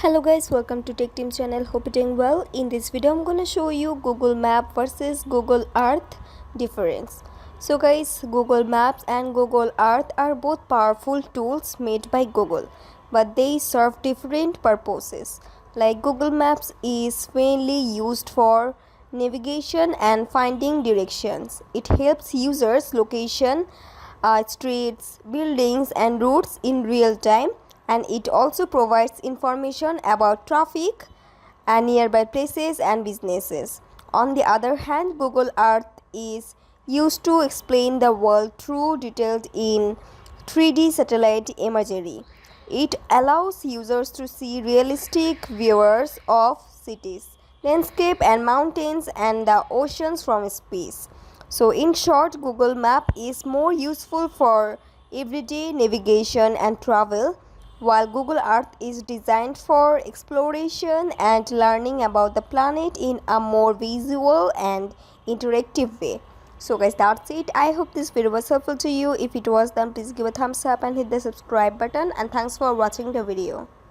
Hello guys, welcome to Tactim channel. Hope you're doing well. In this video I'm gonna show you Google Map versus Google Earth difference. So guys, Google Maps and Google Earth are both powerful tools made by Google, but they serve different purposes. Like Google Maps is mainly used for navigation and finding directions. It helps users location streets, buildings and routes in real time, and it also provides information about traffic and nearby places and businesses. On the other hand, Google Earth is used to explain the world through detailed in 3D satellite imagery. It allows users to see realistic views of cities, landscape and mountains and the oceans from space. So in short, Google Map is more useful for everyday navigation and travel, while Google Earth is designed for exploration and learning about the planet in a more visual and interactive way. So guys, that's it. I hope this video was helpful to you. If it was, then please give a thumbs up and hit the subscribe button, and thanks for watching the video.